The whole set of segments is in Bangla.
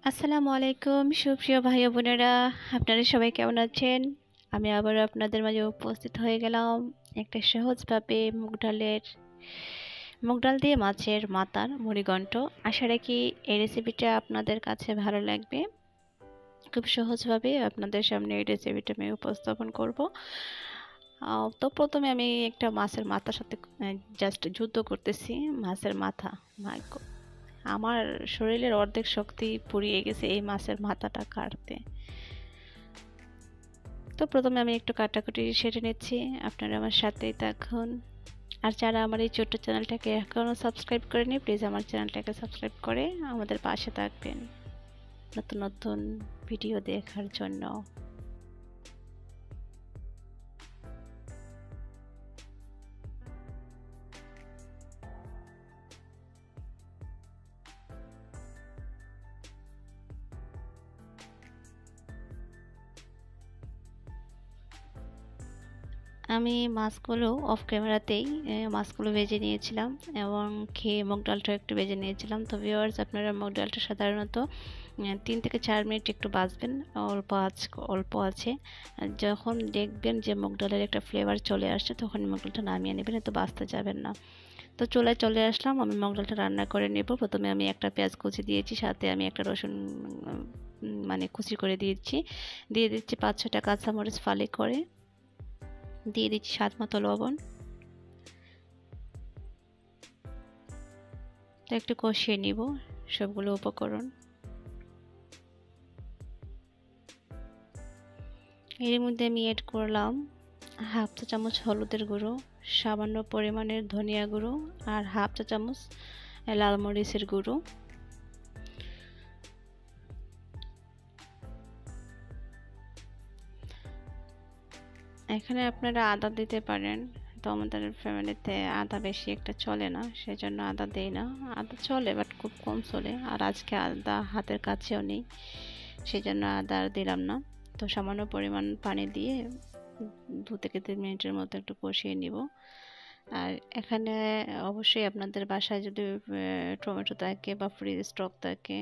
আসসালামু আলাইকুম সুপ্রিয় ভাই ও বোনেরা, আপনারা সবাই কেমন আছেন? আমি আবারও আপনাদের মাঝে উপস্থিত হয়ে গেলাম একটা সহজভাবে মুগ ডাল দিয়ে মাছের মাথার মুড়িঘণ্ট। আশা রাখি এই রেসিপিটা আপনাদের কাছে ভালো লাগবে। খুব সহজভাবে আপনাদের সামনে এই রেসিপিটা আমি উপস্থাপন করব। তো প্রথমে আমি একটা মাছের মাথার সাথে জাস্ট যুদ্ধ করতেছি। মাছের মাথা, মাই গড, আমার শরীরের অর্ধেক শক্তি ফুরিয়ে গেছে এই মাছের মাথাটা কাটতে। তো প্রথমে আমি একটু কাটাকুটি সেরে নিচ্ছি, আপনারা আমার সাথেই থাকুন। আর যারা আমার এই ছোট্ট চ্যানেলটাকে এখনও সাবস্ক্রাইব করেনি, প্লিজ আমার চ্যানেলটাকে সাবস্ক্রাইব করে আমাদের পাশে থাকবেন নতুন নতুন ভিডিও দেখার জন্য। আমি মাছগুলো অফ ক্যামেরাতেই মাছগুলো ভেজে নিয়েছিলাম এবং খেয়ে মুগ ডালটা একটু ভেজে নিয়েছিলাম। তো ভিউয়ার্স, আপনারা মুগ ডালটা সাধারণত 3 থেকে 4 মিনিট একটু ভাজবেন, অল্প আছে। আর যখন দেখবেন যে মুগ ডালের একটা ফ্লেভার চলে আসছে, তখন মুগ ডালটা নামিয়ে নেবেন, তো ভাজতে যাবেন না। তো চুলায় চলে আসলাম, আমি মুগ ডালটা রান্না করে নেব। প্রথমে আমি একটা পেঁয়াজ কুচি দিয়েছি, সাথে আমি একটা রসুন মানে কুচি করে দিয়ে দিচ্ছি 5-6টা কাঁচামরিচ ফালি করে, দিয়ে দিচ্ছি স্বাদ মতো লবণ। তো একটু কষিয়ে নিব সবগুলো উপকরণ। এর মধ্যে আমি অ্যাড করলাম হাফ চা চামচ হলুদের গুঁড়ো, সামান্য পরিমাণের ধনিয়া গুঁড়ো, আর হাফ চা চামচ লাল মরিচের গুঁড়ো। এখানে আপনারা আদা দিতে পারেন, তো আমাদের ফ্যামিলিতে আদা বেশি একটা চলে না, সেজন্য আদা দেই না। আদা চলে বাট খুব কম চলে, আর আজকে আদা হাতের কাছেও নেই, সেজন্য আদা আর দিলাম না। তো সামান্য পরিমাণ পানি দিয়ে 2 থেকে 3 মিনিটের মতো একটু কষিয়ে নিব। আর এখানে অবশ্যই আপনাদের বাসায় যদি টমেটো থাকে বা ফ্রিজ স্টক থাকে,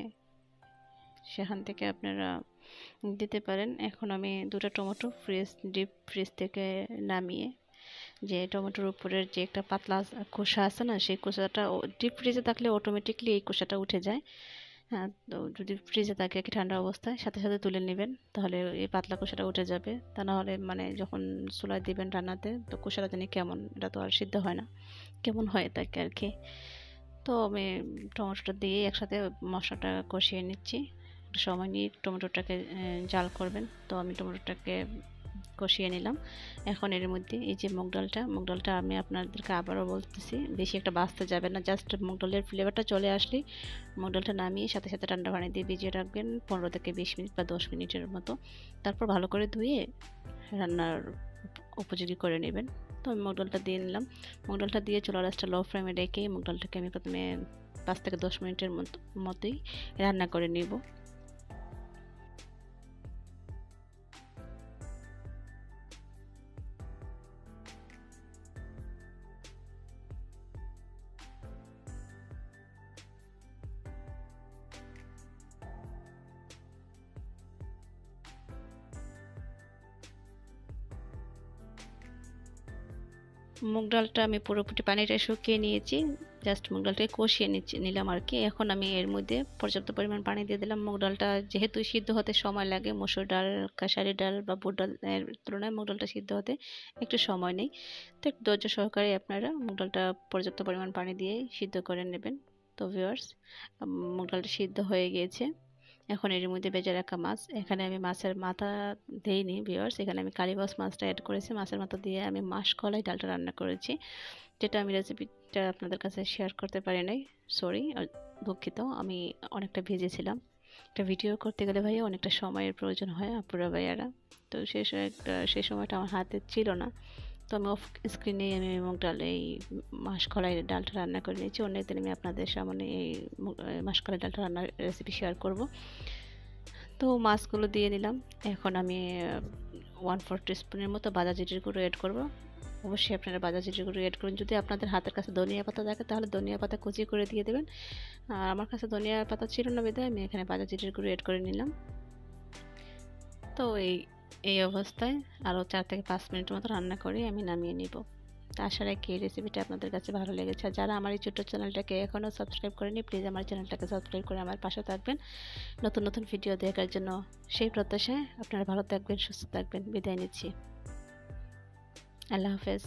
সেখান থেকে আপনারা দিতে পারেন। এখন আমি 2টা টমেটো ডিপ ফ্রিজ থেকে নামিয়ে, যে টমেটোর উপরের যে একটা পাতলা খোসা আছে না, সেই খোসাটা ডিপ ফ্রিজে থাকলে অটোমেটিকলি এই খোসাটা উঠে যায়। হ্যাঁ, তো যদি ফ্রিজে থাকে কি ঠান্ডা অবস্থায় সাথে সাথে তুলে নেবেন, তাহলে এই পাতলা খোসাটা উঠে যাবে। তা না হলে মানে যখন চুলায় দিবেন রান্নাতে, তো খোসাটা জানি কেমন, এটা তো আর সিদ্ধ হয় না, কেমন হয়ে থাকে আর কি। তো আমি টমেটোটা দিয়ে একসাথে মশলাটা কষিয়ে নিচ্ছি। একটু সময় নিয়ে টমেটোটাকে জাল করবেন। তো আমি টমেটোটাকে কষিয়ে নিলাম। এখন এর মধ্যে এই যে মুগ ডালটা আমি আপনাদেরকে আবারও বলতেছি, বেশি একটা ভাজতে যাবে না, জাস্ট মুগ ডালের ফ্লেভারটা চলে আসলেই মুগ ডালটা নামিয়ে সাথে সাথে ঠান্ডা পানি দিয়ে ভিজিয়ে রাখবেন 15 থেকে 20 মিনিট বা 10 মিনিটের মতো। তারপর ভালো করে ধুয়ে রান্নার উপযোগী করে নেবেন। তো আমি মুগ ডালটা দিয়ে নিলাম। মুগ ডালটা দিয়ে চুলার আঁচটা লো ফ্লেমে রেখে মুগ ডালটাকে আমি প্রথমে 5 থেকে 10 মিনিটের মতোই রান্না করে নেব। মুগ ডালটা আমি পুরোপুরি পানিটা শুকিয়ে নিয়েছি, জাস্ট মুগ ডালটাকে কষিয়ে নিলাম আর কি। এখন আমি এর মধ্যে পর্যাপ্ত পরিমাণ পানি দিয়ে দিলাম। মুগ ডালটা যেহেতু সিদ্ধ হতে সময় লাগে, মসুর ডাল, খেসারি ডাল বা বুট ডাল এর তুলনায় মুগ ডালটা সিদ্ধ হতে একটু সময় নেই। তো একটু ধৈর্য সহকারে আপনারা মুগ ডালটা পর্যাপ্ত পরিমাণ পানি দিয়ে সিদ্ধ করে নেবেন। তো ভিউয়ার্স, মুগ ডালটা সিদ্ধ হয়ে গিয়েছে। এখন এর মধ্যে ভেজে রাখা মাছ, এখানে আমি মাছের মাথা দেইনি ভিউয়ার্স, এখানে আমি কালীবাউস মাছটা অ্যাড করেছি। মাছের মাথা দিয়ে আমি মাসকলাই ডালটা রান্না করেছি, যেটা আমি রেসিপিটা আপনাদের কাছে শেয়ার করতে পারি নাই, সরি, দুঃখিত। আমি অনেকটা ভেজেছিলাম, একটা ভিডিও করতে গেলে ভাইয়া অনেকটা সময়ের প্রয়োজন হয় আপুরা ভাইয়ারা। তো সেই সময়টা আমার হাতে ছিল না। তো আমি অফ স্ক্রিনে আমি মুগ ডাল এই মাসকলাই ডালটা রান্না করে নিয়েছি। অন্য একদিন আমি আপনাদের সামনে এই মাসকলাই ডালটা রান্নার রেসিপি শেয়ার করব। তো মাছগুলো দিয়ে নিলাম। এখন আমি 1/4 টিস্পুনের মতো ভাজা জিরের গুঁড়ো অ্যাড করব। অবশ্যই আপনারা ভাজা জিরে গুঁড়ো অ্যাড করুন। যদি আপনাদের হাতের কাছে ধনিয়া পাতা থাকে তাহলে ধনিয়া পাতা কুচি করে দিয়ে দেবেন। আর আমার কাছে ধনিয়া পাতা ছিল না বিধায় আমি এখানে ভাজা জিরে গুঁড়ো অ্যাড করে নিলাম। তো এই অবস্থায় আরও 4 থেকে 5 মিনিটের মতো রান্না করে আমি নামিয়ে নিব। তো আশা রাখি এই রেসিপিটা আপনাদের কাছে ভালো লেগেছে। আর যারা আমার এই ছোট্ট চ্যানেলটাকে এখনও সাবস্ক্রাইব করেনি, প্লিজ আমার চ্যানেলটাকে সাবস্ক্রাইব করে আমার পাশে থাকবেন নতুন নতুন ভিডিও দেখার জন্য। সেই প্রত্যাশায় আপনারা ভালো থাকবেন, সুস্থ থাকবেন। বিদায় নিচ্ছি। আল্লাহ হাফেজ।